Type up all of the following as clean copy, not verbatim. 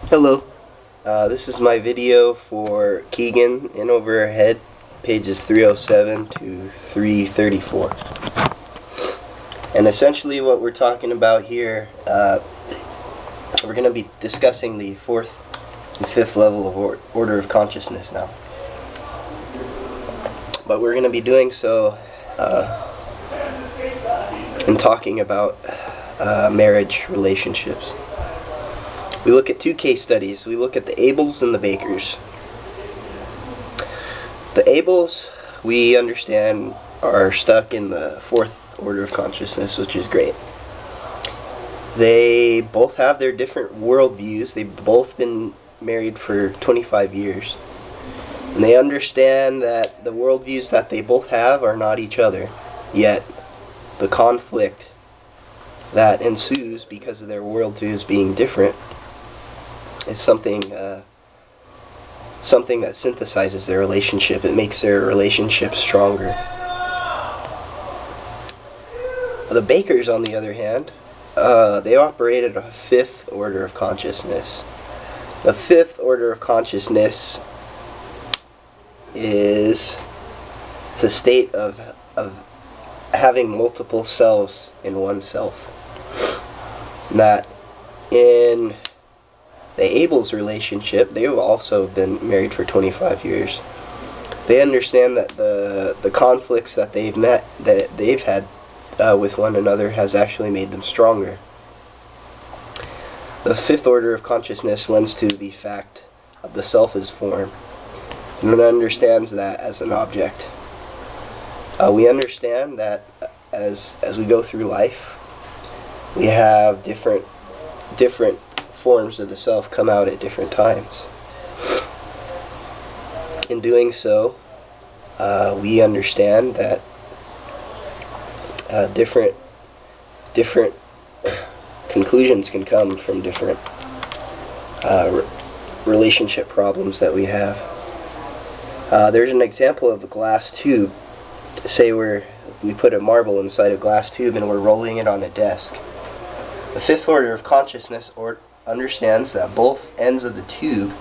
Hello, this is my video for Kegan in Overhead, pages 307 to 334. And essentially what we're talking about here, we're going to be discussing the fourth and fifth level of order of consciousness now. But we're going to be doing so in talking about marriage relationships. We look at two case studies. We look at the Abels and the Bakers. The Abels, we understand, are stuck in the fourth order of consciousness, which is great. They both have their different worldviews. They've both been married for 25 years. And they understand that the worldviews that they both have are not each other. Yet, the conflict that ensues because of their worldviews being different is something that synthesizes their relationship. It makes their relationship stronger. The Bakers, on the other hand, they operate at a fifth order of consciousness. The fifth order of consciousness it's a state of having multiple selves in one self. That in the Abel's relationship, they've also been married for 25 years. They understand that the conflicts that they've had with one another has actually made them stronger. The fifth order of consciousness lends to the fact of the self as form, and it understands that as an object. We understand that as we go through life, we have different forms of the self come out at different times. In doing so, we understand that different conclusions can come from different relationship problems that we have. There's an example of a glass tube. Say we put a marble inside a glass tube and we're rolling it on a desk. The fifth order of consciousness understands that both ends of the tube,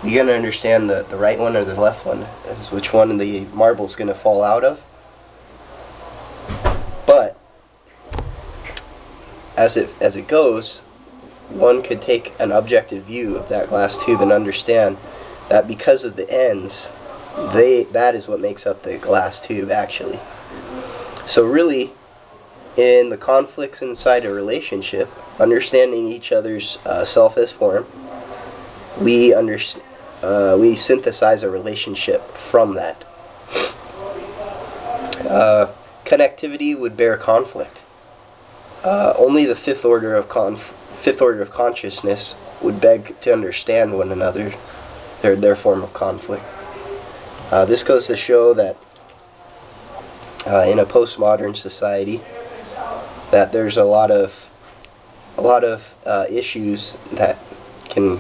you're going to understand the right one or the left one, as which one the marble is going to fall out of. But as it goes, one could take an objective view of that glass tube and understand that because of the ends, that is what makes up the glass tube actually. So really, in the conflicts inside a relationship, understanding each other's self as form, we synthesize a relationship from that. Connectivity would bear conflict. Only the fifth order of consciousness would beg to understand one another, their form of conflict. This goes to show that in a postmodern society, that there's a lot of issues that can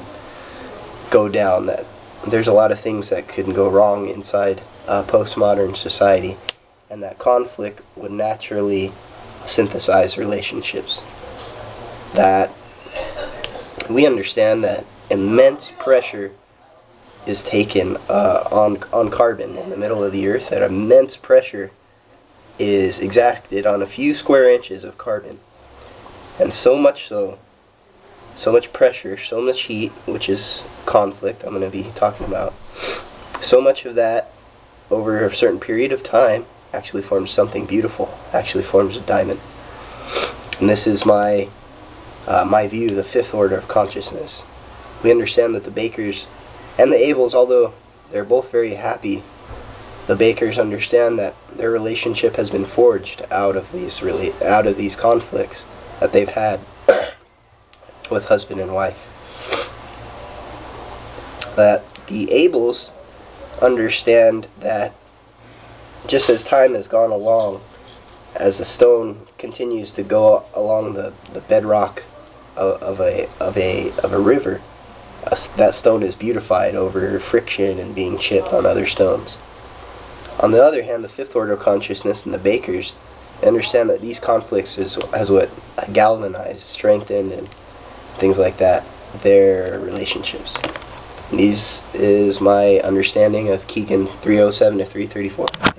go down. That there's a lot of things that can go wrong inside a postmodern society, and that conflict would naturally synthesize relationships. That we understand that immense pressure is taken on carbon in the middle of the earth. That immense pressure is exacted on a few square inches of carbon, and so much pressure, so much heat, which is conflict I'm going to be talking about, so much of that over a certain period of time actually forms something beautiful, actually forms a diamond. And this is my view, the fifth order of consciousness. We understand that the Bakers and the Abels, although they're both very happy, the Bakers understand that their relationship has been forged out of these conflicts that they've had with husband and wife. That the Abels understand that just as time has gone along, as a stone continues to go along the bedrock of a river, that stone is beautified over friction and being chipped on other stones. On the other hand, the fifth order of consciousness and the Bakers understand that these conflicts has what galvanized, strengthened, and things like that. their relationships. And these is my understanding of Kegan 307 to 334.